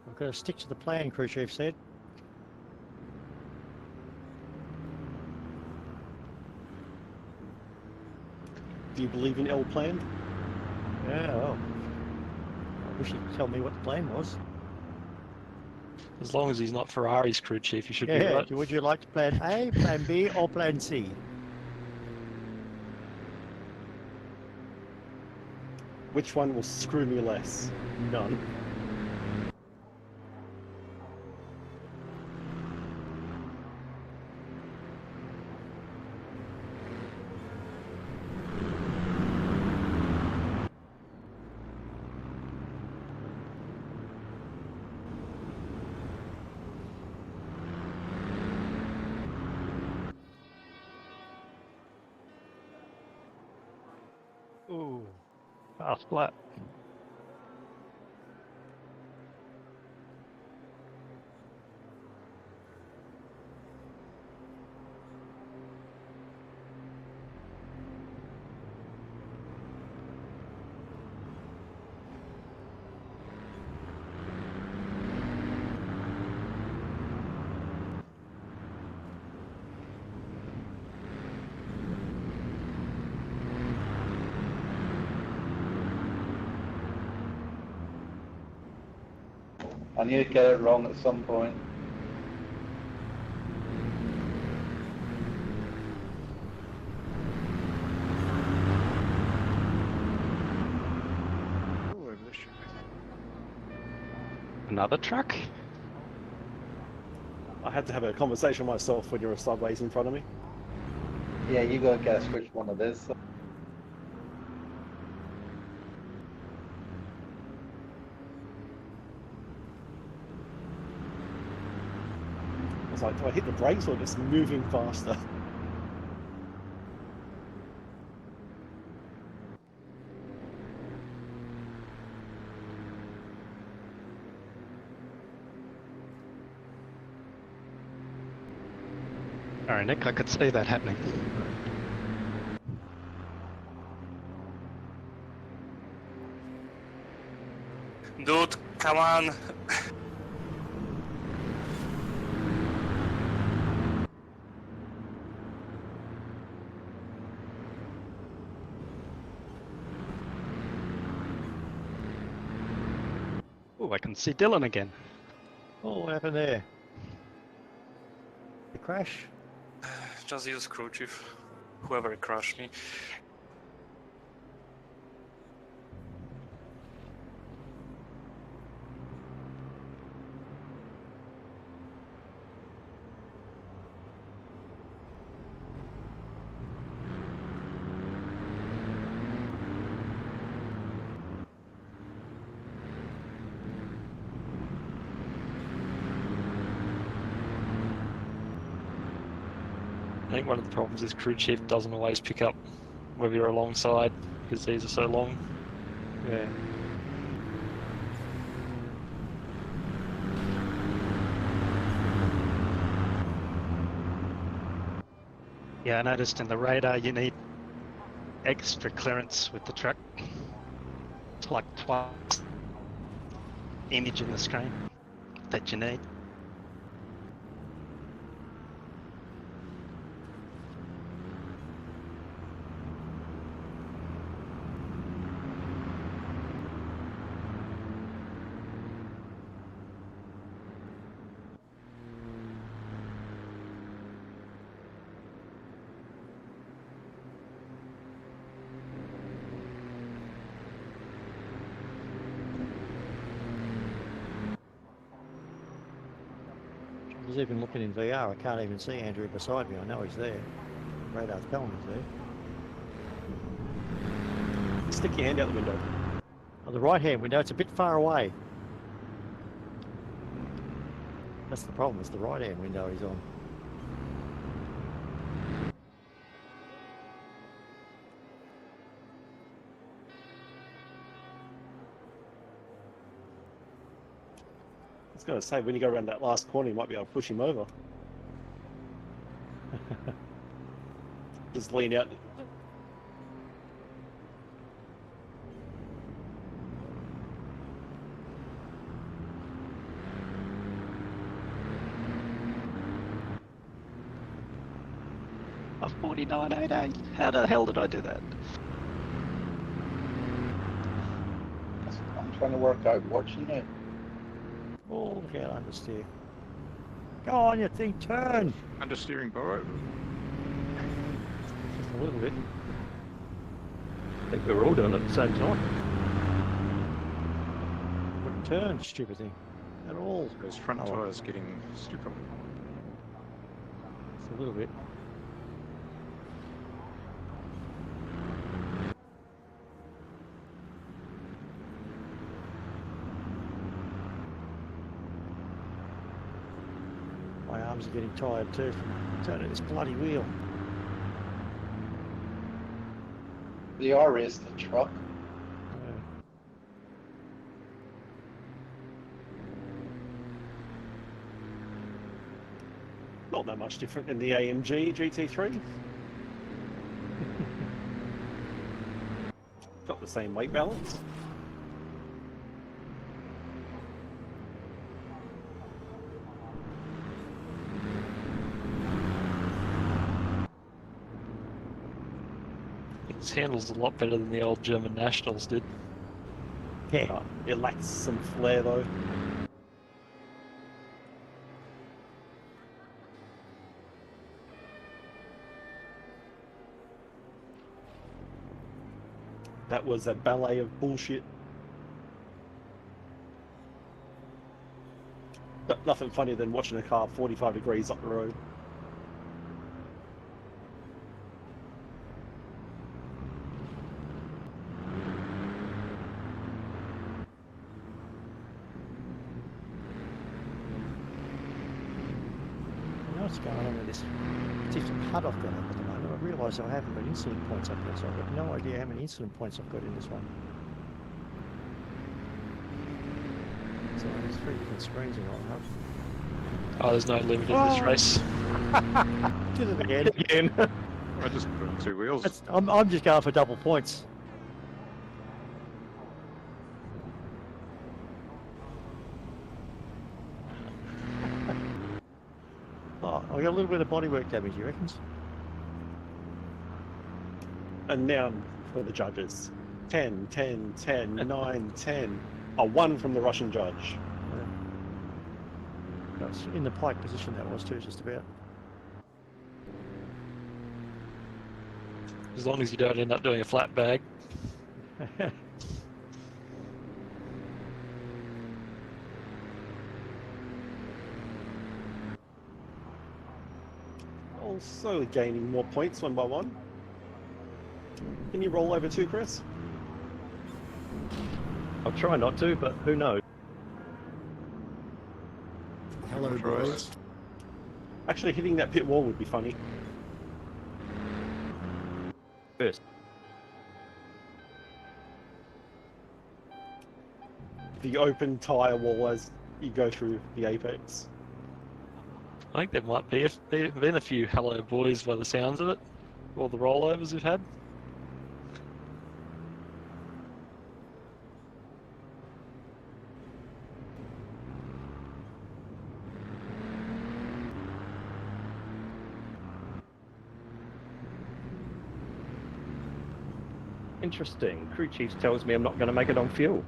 I've got to stick to the plan, crew chief said. Do you believe in L planned? Yeah, well, I wish he'd tell me what the plan was. As long as he's not Ferrari's crew chief, you should be Yeah, right. would you like plan A, plan B, or plan C? Which one will screw me less? None. Ooh, fast lap. I knew you'd get it wrong at some point. Oh, over this shit. Another truck? I had to have a conversation with myself when you were sideways in front of me. Yeah, you gotta guess which one it is. I was like, do I hit the brakes or just moving faster? Alright, Nick, I could see that happening. Dude, come on. Oh, I can see Dylan again. Oh, what happened there? The crash? Just use crew chief. Whoever crashed me. I think one of the problems is crew chief doesn't always pick up whether you're alongside because these are so long. Yeah. Yeah, I noticed in the radar you need extra clearance with the truck. It's like twice image in the screen that you need. He's even looking in VR. I can't even see Andrew beside me. I know he's there. Radar's telling he's there. Stick your hand out the window. Oh, the right-hand window, it's a bit far away. That's the problem, it's the right-hand window he's on. I was going to say, when you go around that last corner, you might be able to push him over. Just lean out. A 49.88. How the hell did I do that? I'm trying to work out watching it. Oh, look out understeer. Go on, you thing, turn! Understeering borrow. Just a little bit. I think we were all doing it at the same time. Wouldn't turn, stupid thing. At all. Those front Oh. tyres getting stupid. Just a little bit. My arms are getting tired too from turning this bloody wheel. They are racing the truck. Not that much different than the AMG GT3. Got the same weight balance. It handles a lot better than the old German Nationals did. Yeah. It lacks some flair though. That was a ballet of bullshit. But nothing funnier than watching a car 45 degrees up the road. What's going on with this particular HUD I've got up at the moment? I realise I haven't got insulin points up there, so I've got no idea how many insulin points I've got in this one. So there's 3 different screens in one HUD. Oh, there's no limit in this race. Did it again. Again. I just put on 2 wheels. I'm just going for double points. Oh, I got a little bit of bodywork damage, you reckons? And now for the judges. 10, 10, 10, 9, 10. A 1 from the Russian judge. That's in the pike position that was too, just about. As long as you don't end up doing a flat bag. Also gaining more points one by one. Can you roll over 2, Chris? I'll try not to, but who knows? Hello, boys. Actually, hitting that pit wall would be funny. First. The open tyre wall as you go through the apex. I think there might be been a few hello boys by the sounds of it. All the rollovers we've had. Interesting. Crew chief tells me I'm not going to make it on fuel.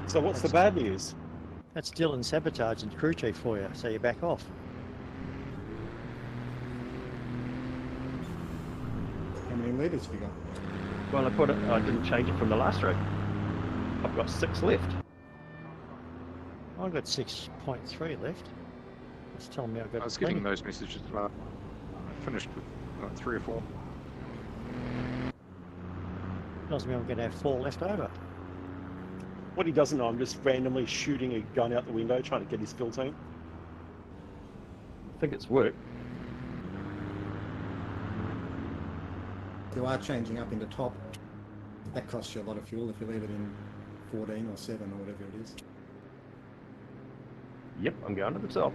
So what's the bad news? That's Dylan sabotage and crew chief for you, so you back off. How many litres have you got? Well, I didn't change it from the last race. I've got 6 left. I've got 6.3 left. It's telling me I've got I was plenty. getting those messages. I finished with 3 or 4. Tells me I'm going to have 4 left over. What he doesn't know, I'm just randomly shooting a gun out the window trying to get his fill team. I think it's worked. You are changing up into top. That costs you a lot of fuel if you leave it in 14 or 7 or whatever it is. Yep, I'm going to the top.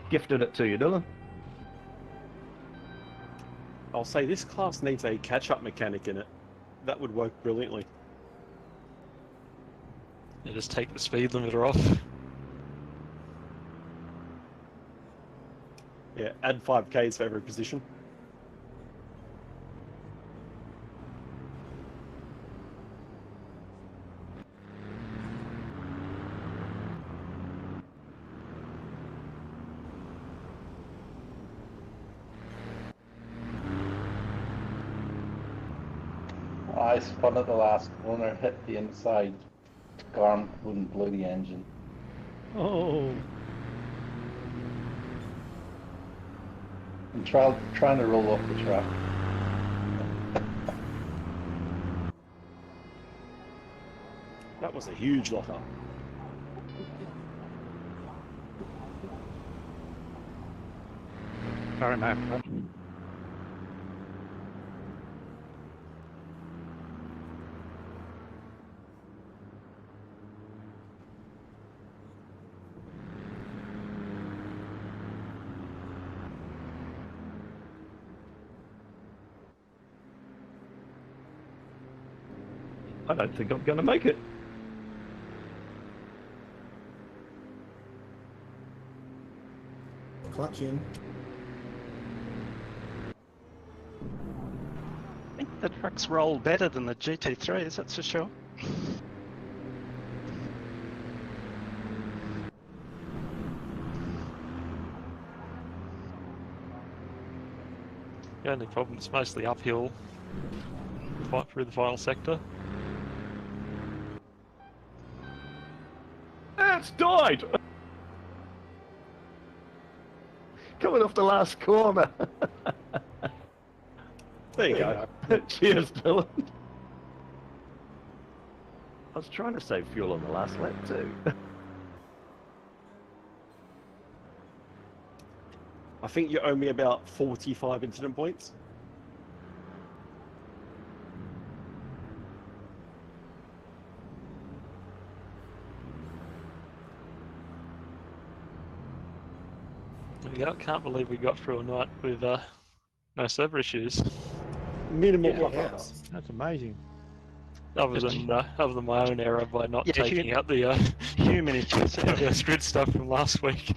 Gifted it to you, Dylan. I'll say this class needs a catch-up mechanic in it. That would work brilliantly. You just take the speed limiter off. Yeah, add 5Ks for every position. I spun at the last corner, hit the inside. Garm wouldn't blow the engine. Oh, I'm trying to roll off the track. That was a huge locker. Sorry, mate. I don't think I'm going to make it. Clutch in. I think the trucks roll better than the GT3s, that's for sure. The only problem is mostly uphill through the final sector. It's died! Coming off the last corner. There you go. Cheers, Dylan. I was trying to save fuel on the last lap too. I think you owe me about 45 incident points. Yeah, I can't believe we got through a night with no server issues. Minimal Yeah. lock-ups. that's amazing. Other than my own error by not Yeah, taking out the Human issues. the grid stuff from last week.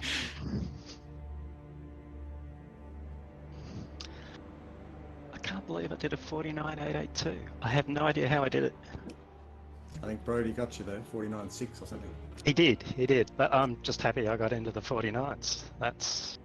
I can't believe I did a 49.882. I have no idea how I did it. I think Brody got you though, 49.6 or something. He did. But I'm just happy I got into the 49s. That's